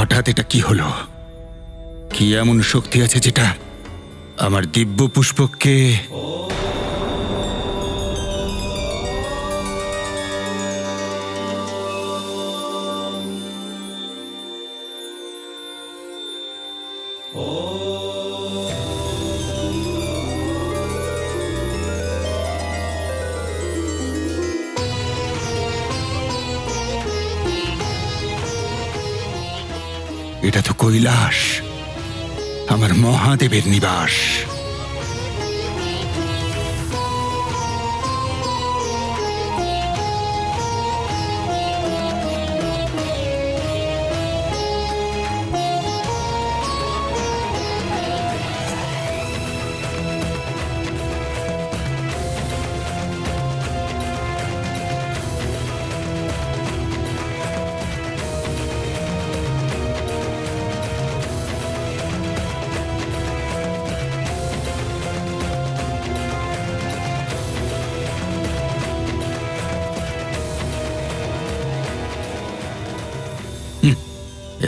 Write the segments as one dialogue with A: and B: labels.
A: হঠাৎ এটা কি হলো? কি এমন শক্তি আছে যেটা আমার দিব্য পুষ্পককে এটা তো কৈলাস, আমার মহাদেবের নিবাস।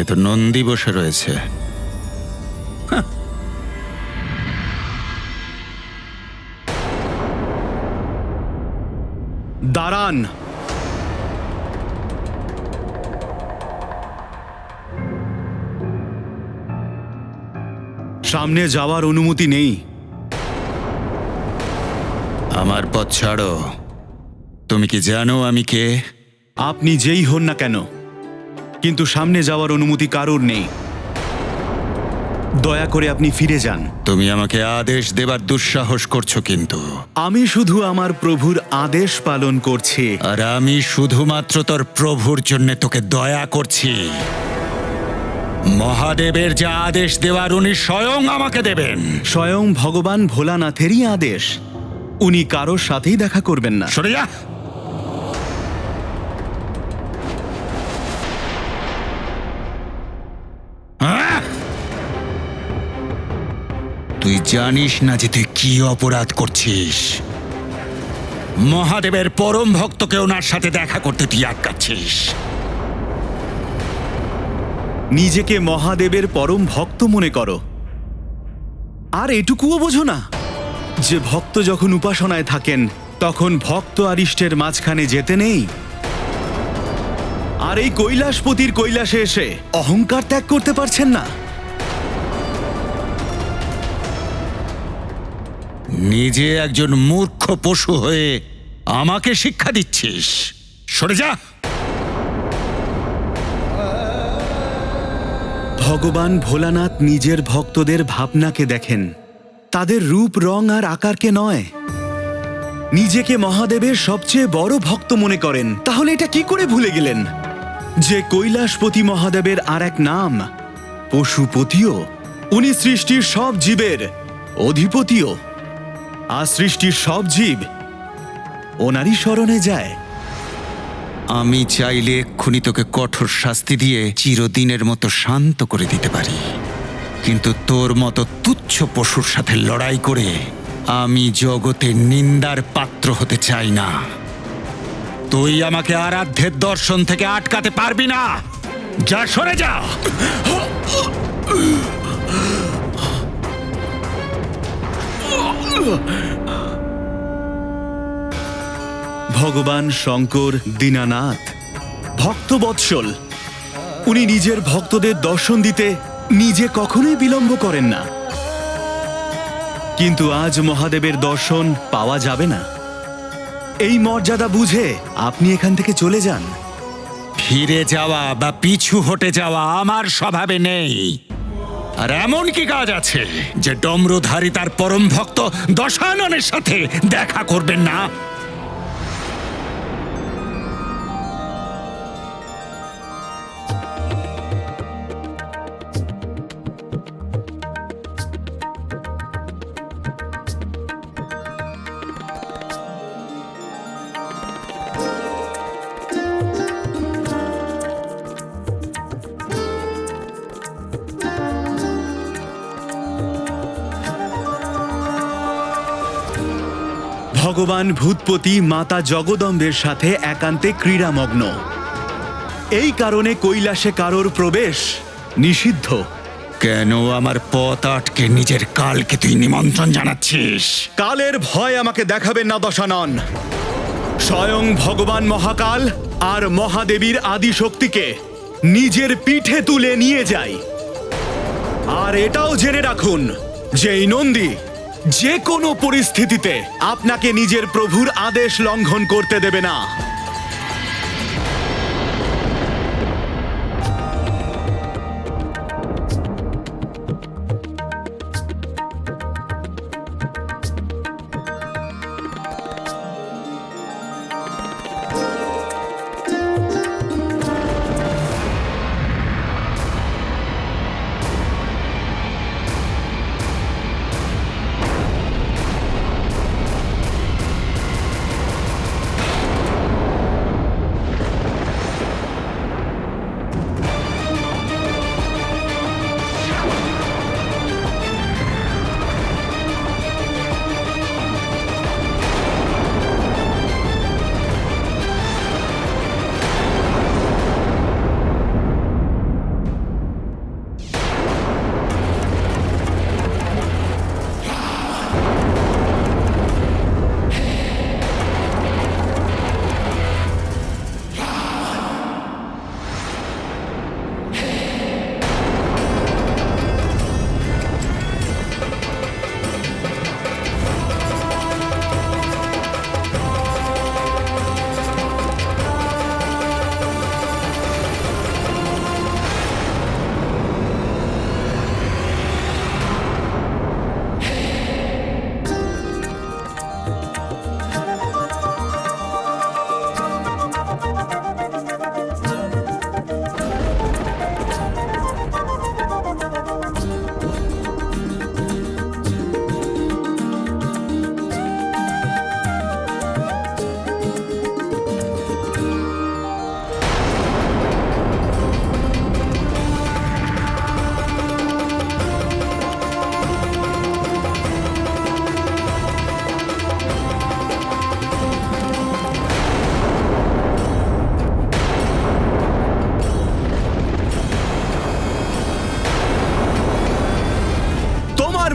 A: এ তো নন্দী বসে রয়েছে।
B: দাঁড়ান। সামনে যাওয়ার অনুমতি নেই।
A: আমার পথ ছাড়ো। তুমি কি জানো আমি কে?
B: আপনি যেই হন না কেন, কিন্তু সামনে যাওয়ার অনুমতি কারোর নেই। দয়া করে আপনি ফিরে যান।
A: তুমি আমাকে আদেশ দেবার দুঃসাহস করছো কিন্তু।
B: আমি শুধু আমার প্রভুর আদেশ পালন করছি।
A: আর আমি শুধুমাত্র তোর প্রভুর জন্য তোকে দয়া করছি। মহাদেবের যা আদেশ দেওয়ার উনি স্বয়ং আমাকে দেবেন।
B: স্বয়ং ভগবান ভোলানাথেরই আদেশ। উনি কারোর সাথেই দেখা করবেন না।
A: সরে যা। তুই জানিস না যে তুই কি অপরাধ করছিস। মহাদেবের পরম ভক্তকে ওনার সাথে দেখা করতে তুই আটকাচ্ছিস।
B: নিজেকে মহাদেবের পরম ভক্ত মনে করো, আর এটুকুও বোঝো না যে ভক্ত যখন উপাসনায় থাকেন তখন ভক্ত আর ইষ্টের মাঝখানে যেতে নেই। আর এই কৈলাসপতির কৈলাসে এসে অহংকার ত্যাগ করতে পারছেন না।
A: নিজে একজন মূর্খ পশু হয়ে আমাকে শিক্ষা দিচ্ছিস। সরে যা।
B: ভগবান ভোলানাথ নিজের ভক্তদের ভাবনাকে দেখেন, তাদের রূপ, রং আর আকারকে নয়। নিজেকে মহাদেবের সবচেয়ে বড় ভক্ত মনে করেন। তাহলে এটা কি করে ভুলে গেলেন যে কৈলাসপতি মহাদেবের আর এক নাম পশুপতিও? উনি সৃষ্টির সব জীবের অধিপতিও, আর সৃষ্টির সব জীব ওনারই শরণে যায়।
A: আমি চাইলে এক্ষুনি তোকে কঠোর শাস্তি দিয়ে চিরদিনের মতো শান্ত করে দিতে পারি, কিন্তু তোর মতো তুচ্ছ পশুর সাথে লড়াই করে আমি জগতে নিন্দার পাত্র হতে চাই না। তুই আমাকে আরাধ্যের দর্শন থেকে আটকাতে পারবি না। যা, সরে যা।
B: ভগবান শঙ্কর দীনানাথ ভক্তবৎসল। উনি নিজের ভক্তদের দর্শন দিতে নিজে কখনোই বিলম্ব করেন না। কিন্তু আজ মহাদেবের দর্শন পাওয়া যাবে না। এই মর্যাদা বুঝে আপনি এখান থেকে চলে যান।
A: ফিরে যাওয়া বা পিছু হটে যাওয়া আমার স্বভাবে নেই। আর এমন কি কাজ আছে যে ডমরুধারী তার পরম ভক্ত দশাননের সাথে দেখা করবেন না?
B: ভগবান ভূতপতি মাতা জগদম্বের সাথে একান্তে ক্রীড়ামগ্ন। এই কারণে কৈলাসে কারোর প্রবেশ নিষিদ্ধ।
A: কেন আমার পথ আটকে নিজের কালকে তুই নিমন্ত্রণ জানাচ্ছিস?
B: কালের ভয় আমাকে দেখাবেন না দশানন। স্বয়ং ভগবান মহাকাল আর মহাদেবীর আদিশক্তিকে নিজের পিঠে তুলে নিয়ে যাই। আর এটাও জেনে রাখুন যে এই নন্দী যে কোনো পরিস্থিতিতে আপনাকে নিজের প্রভুর আদেশ লঙ্ঘন করতে দেবে না।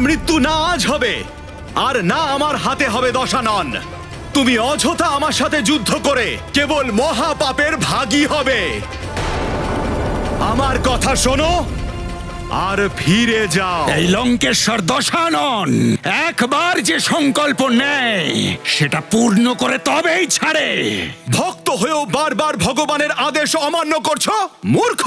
B: মৃত্যু না আজ হবে আর না আমার হাতে হবে দশানন। তুমি অযথা আমার সাথে যুদ্ধ করে কেবল মহাপাপের ভাগী হবে। আমার কথা শোনো আর ফিরে যাও।
A: এই লঙ্কেশ্বর দশানন একবার যে সংকল্প নেয় সেটা পূর্ণ করে তবেই ছাড়ে।
B: ভক্ত হয়েও বারবার ভগবানের আদেশ অমান্য করছো, মূর্খ।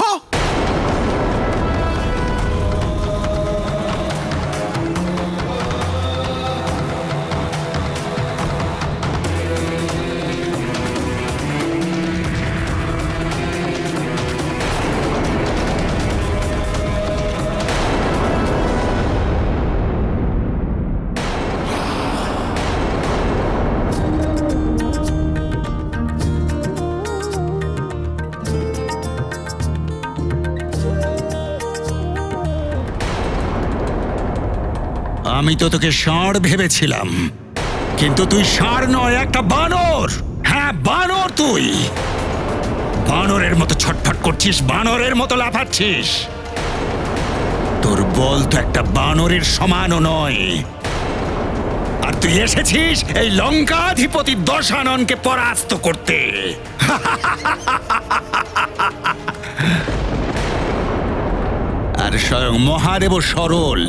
A: আমি তো তোকে ষাঁড় ভেবেছিলাম, কিন্তু তুই ষাঁড় নয়, একটা বানর। হ্যাঁ, বানর। তুই বানরের মতো ছটফট করছিস, বানরের মতো লাফাচ্ছিস। তোর বল তো একটা বানরের সমানও নয়। আর তুই এসেছিস এই লঙ্কাধিপতি দশাননকে পরাস্ত করতে। আর স্বয়ং মহাদেব সরল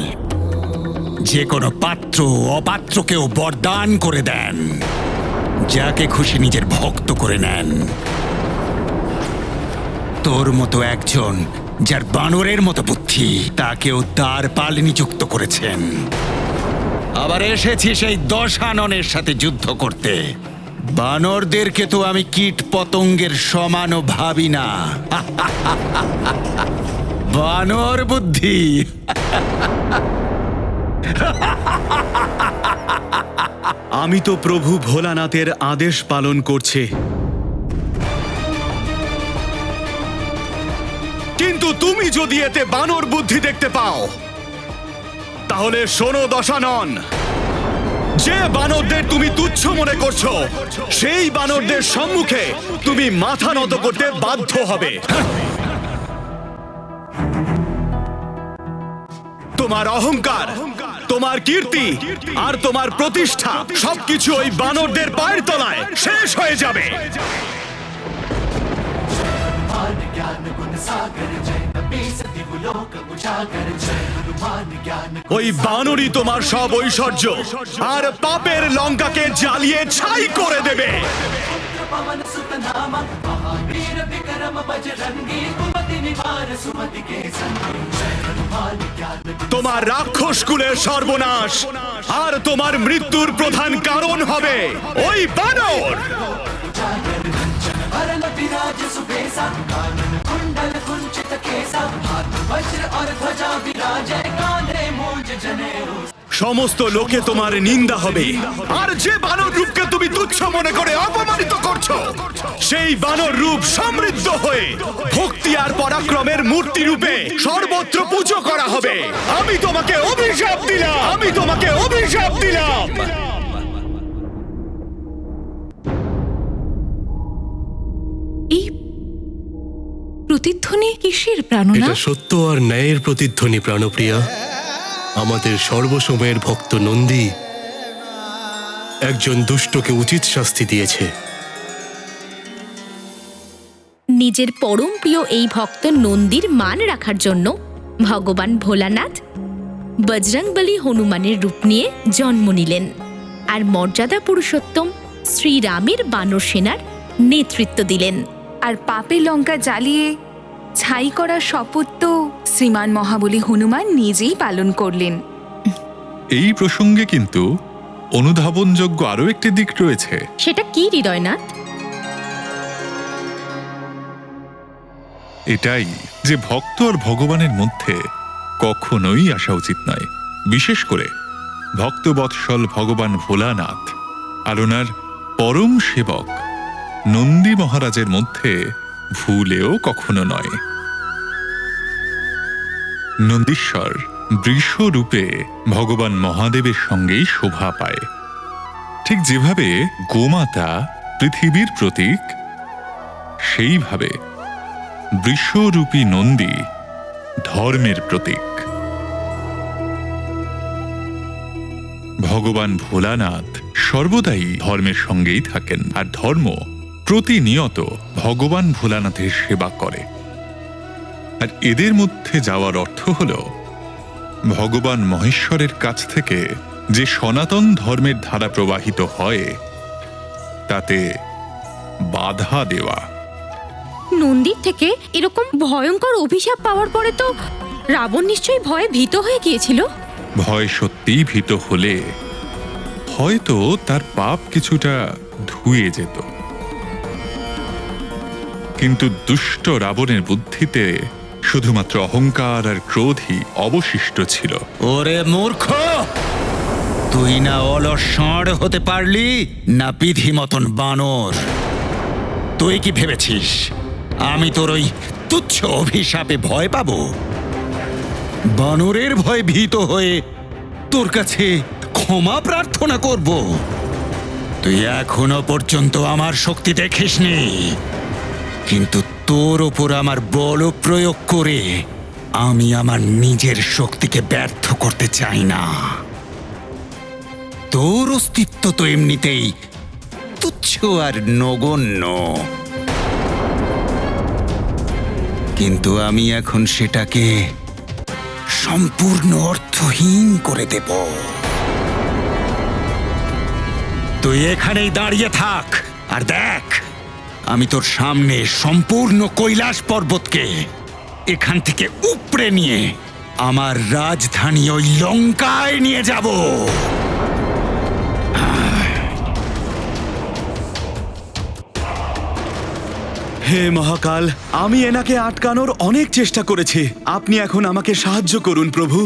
A: যে কোনো পাত্র অপাত্রকেও বরদান করে দেন, যাকে খুশি নিজের ভক্ত করে নেন। তোর মতো একজন যার বানরের মতো বুদ্ধি, তাকেও তার পাল নিযুক্ত করেছেন। আবার এসেছি সেই দশাননের সাথে যুদ্ধ করতে। বানরদেরকে তো আমি কীট পতঙ্গের সমানও ভাবি না। বানর বুদ্ধি।
B: আমি তো প্রভু ভোলানাথের আদেশ পালন করছি, কিন্তু তুমি যদি এতে বানর বুদ্ধি দেখতে পাও তাহলে শোনো দশানন, যে বানরদের তুমি তুচ্ছ মনে করছো সেই বানরদের সম্মুখে তুমি মাথা নত করতে বাধ্য হবে। তোমার অহংকার, তোমার কীর্তি আর তোমার প্রতিষ্ঠা সবকিছু ওই বানরদের পায়ের তলায় শেষ হয়ে যাবে। ওই বানরই তোমার সব ঐশ্বর্য আর পাপের লঙ্কাকে জ্বালিয়ে ছাই করে দেবে। তোমার রাক্ষস কুলের সর্বনাশ আর তোমার মৃত্যুর প্রধান কারণ হবে ওই বানর। সমস্ত লোকে তোমার নিন্দা হবে, আর যে বানর রূপকে তুমি তুচ্ছ মনে করে অপমানিত করছো, সেই বানর রূপ সমৃদ্ধ হয়ে ভক্তি আর পরাক্রমের মূর্তি রূপে সর্বত্র পুজো করা হবে। আমি তোমাকে অভিশাপ দিলাম, আমি তোমাকে অভিশাপ দিলাম।
C: এই প্রতিধ্বনি কিসের প্রাণনা?
D: এটা সত্য আর ন্যায়ের প্রতিধ্বনি প্রাণপ্রিয়া। আমাদের সর্বসময়ের ভক্ত নন্দী একজন দুষ্টকে উচিত শাস্তি দিয়েছে।
E: নিজের পরম প্রিয় এই ভক্ত নন্দীর মান রাখার জন্য ভগবান ভোলানাথ বজরংবলী হনুমানের রূপ নিয়ে জন্ম নিলেন আর মর্যাদা পুরুষোত্তম শ্রীরামের বানর সেনার নেতৃত্ব দিলেন।
C: আর পাপে লঙ্কা জ্বালিয়ে ছাই করার শপথ তো শ্রীমান মহাবলী হনুমান নিজেই পালন করলেন।
F: এই প্রসঙ্গে কিন্তু অনুধাবনযোগ্য আরও একটি দিক রয়েছে।
E: সেটা কি হৃদয়নাথ?
F: এটাই যে ভক্ত আর ভগবানের মধ্যে কখনোই আসা উচিত নয়, বিশেষ করে ভক্তবৎসল ভগবান ভোলানাথ আর ওনার পরম সেবক নন্দী মহারাজের মধ্যে ভুলেও কখনো নয়। নন্দীশ্বর বৃষ রূপে ভগবান মহাদেবের সঙ্গেই শোভা পায়, ঠিক যেভাবে গোমাতা পৃথিবীর প্রতীক, সেইভাবে বৃষরূপী নন্দী ধর্মের প্রতীক। ভগবান ভোলানাথ সর্বদাই ধর্মের সঙ্গেই থাকেন, আর ধর্ম প্রতিনিয়ত ভগবান ভোলানাথের সেবা করে। আর এদের মধ্যে যাওয়ার অর্থ হল ভগবান মহেশ্বরের কাছ থেকে যে সনাতন ধর্মের ধারা প্রবাহিত হয় তাতে বাধা দেওয়া।
E: নন্দীর থেকে এরকম ভয়ঙ্কর অভিশাপ পাওয়ার পরে তো রাবণ নিশ্চয়ই ভয়ে ভীত হয়ে গিয়েছিল।
F: ভয় সত্যিই ভীত হলে হয়তো তার পাপ কিছুটা ধুয়ে যেত, কিন্তু দুষ্ট রাবণের বুদ্ধিতে শুধুমাত্র অহংকার আর ক্রোধই অবশিষ্ট ছিল।
A: ওরে মূর্খ, তুই না অলস ষাঁড় হতে পারলি না বিধি মতন বানর। তুই কি ভেবেছিস আমি তোর ওই তুচ্ছ অভিশাপে ভয় পাবো? বানরের ভয় ভীত হয়ে তোর কাছে ক্ষমা প্রার্থনা করব? তুই এখনো পর্যন্ত আমার শক্তি দেখিসনি, কিন্তু তোর ওপর আমার বল প্রয়োগ করে আমি আমার নিজের শক্তিকে ব্যর্থ করতে চাই না। তোর অস্তিত্ব তো এমনিতেই তুচ্ছ আর নগণ্য, কিন্তু আমি এখন সেটাকে সম্পূর্ণ অর্থহীন করে দেব। তুই এখানেই দাঁড়িয়ে থাক আর দেখ, আমি তোর সামনে সম্পূর্ণ কৈলাস পর্বতকে এখান থেকে উপড়ে নিয়ে আমার রাজধানী ওই লঙ্কায় নিয়ে যাব।
B: হে মহাকাল, আমি এনাকে আটকানোর অনেক চেষ্টা করেছি, আপনি এখন আমাকে সাহায্য করুন প্রভু।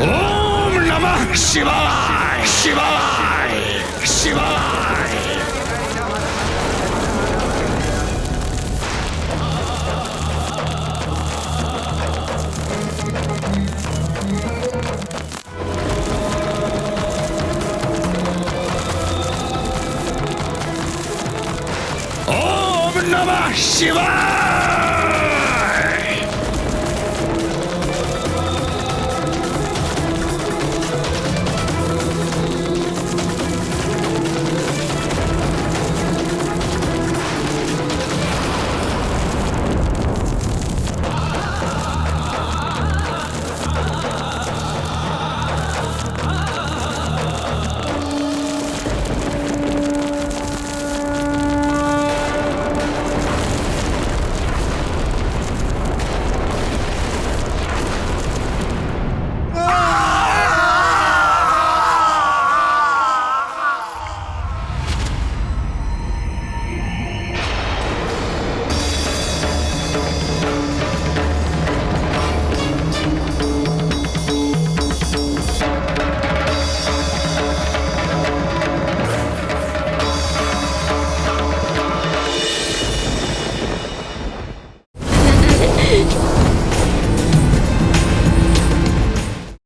A: ওম নমঃ শিবায় শিবায় শিবায়। ওম নমঃ শিবায়।